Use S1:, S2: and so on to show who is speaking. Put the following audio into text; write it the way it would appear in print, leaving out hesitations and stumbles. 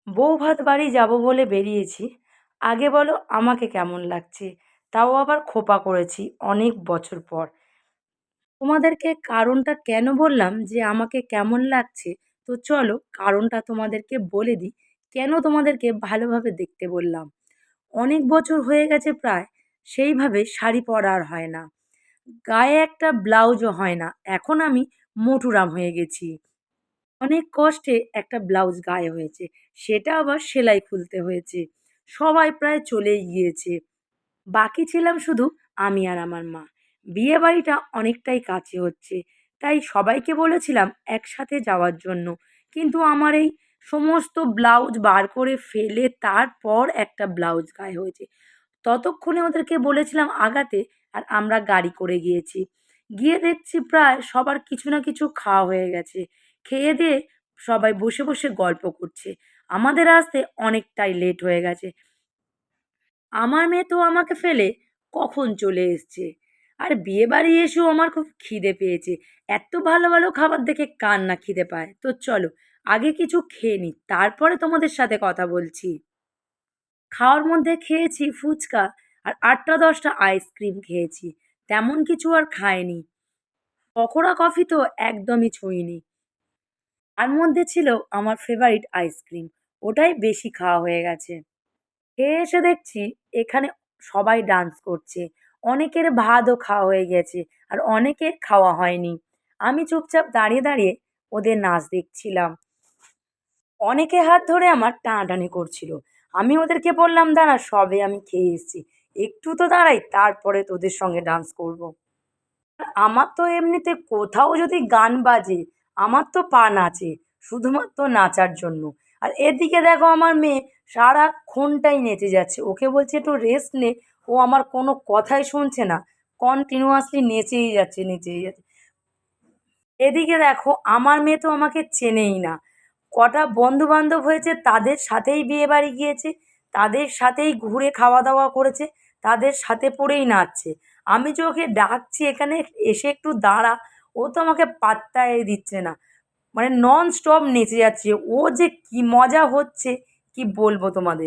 S1: বউভাত বাড়ি যাব বলে বেরিয়েছি। আগে বলো আমাকে কেমন লাগছে? তাও আবার খোঁপা করেছি অনেক বছর পর। তোমাদেরকে কারণটা কেন বললাম যে আমাকে কেমন লাগছে? তো চলো কারণটা তোমাদেরকে বলে দিই, কেন তোমাদেরকে ভালোভাবে দেখতে বললাম। অনেক বছর হয়ে গেছে প্রায়, সেইভাবে শাড়ি পরা আর হয় না। গায়ে একটা ব্লাউজও হয় না। এখন আমি মোটুরাম হয়ে গেছি। অনেক কষ্টে একটা ব্লাউজ গায়ে হয়েছে, সেটা আবার সেলাই খুলতে হয়েছে। সবাই প্রায় চলেই গিয়েছে, বাকি ছিলাম শুধু আমি আর আমার মা। বিয়ে বাড়িটা অনেকটাই কাছে হচ্ছে, তাই সবাইকে বলেছিলাম একসাথে যাওয়ার জন্য। কিন্তু আমার এই সমস্ত ব্লাউজ বার করে ফেলে তারপর একটা ব্লাউজ গায়ে হয়েছে। ততক্ষণে ওদেরকে বলেছিলাম আগাতে, আর আমরা গাড়ি করে গিয়েছি। গিয়ে দেখছি প্রায় সবার কিছু না কিছু খাওয়া হয়ে গেছে। খেয়ে দিয়ে সবাই বসে বসে গল্প করছে। আমাদের আসতে অনেকটাই লেট হয়ে গেছে। আমার মেয়ে তো আমাকে ফেলে কখন চলে এসছে। আর বিয়ে বাড়ি এসেও আমার খুব খিদে পেয়েছে। এত ভালো ভালো খাবার দেখে কার না খিদে পায়। তো চলো আগে কিছু খেয়ে নিই, তারপরে তোমাদের সাথে কথা বলছি। খাওয়ার মধ্যে খেয়েছি ফুচকা, আর ৮টা ১০টা আইসক্রিম খেয়েছি। তেমন কিছু আর খাইনি। পকোড়া কফি তো একদমই ছুঁইনি। তার মধ্যে ছিল আমার ফেভারিট আইসক্রিম, ওটাই বেশি খাওয়া হয়ে গেছে। খেয়ে এসে দেখছি এখানে সবাই ডান্স করছে। অনেকের ভাতও খাওয়া হয়ে গেছে, আর অনেকের খাওয়া হয়নি। আমি চুপচাপ দাঁড়িয়ে দাঁড়িয়ে ওদের নাচ দেখছিলাম। অনেকে হাত ধরে আমার টানাটানি করছিল। আমি ওদেরকে বললাম, দাঁড়া, সবে আমি খেয়ে এসেছি, একটু তো দাঁড়াই, তারপরে তোদের সঙ্গে ডান্স করব। আমার তো এমনিতে কোথাও যদি গান বাজে, আমার তো পা নাচে, শুধুমাত্র নাচার জন্য। আর এদিকে দেখো আমার মেয়ে সারাক্ষণটাই নেচে যাচ্ছে। ওকে বলছে একটু রেস্ট নে, ও আমার কোনো কথাই শুনছে না। কন্টিনিউয়াসলি নেচেই যাচ্ছে, নেচেই যাচ্ছে। এদিকে দেখো আমার মেয়ে তো আমাকে চেনেই না। কটা বন্ধু বান্ধব হয়েছে, তাদের সাথেই বিয়ে বাড়ি গিয়েছে, তাদের সাথেই ঘুরে খাওয়া দাওয়া করেছে, তাদের সাথে পড়েই নাচছে। আমি যে ওকে ডাকছি এখানে এসে একটু দাঁড়া, ও তো আমাকে পাত্তাই দিচ্ছে না। মানে নন স্টপ নেচে যাচ্ছে। ও যে কি মজা হচ্ছে, কি বলবো তোমাদের।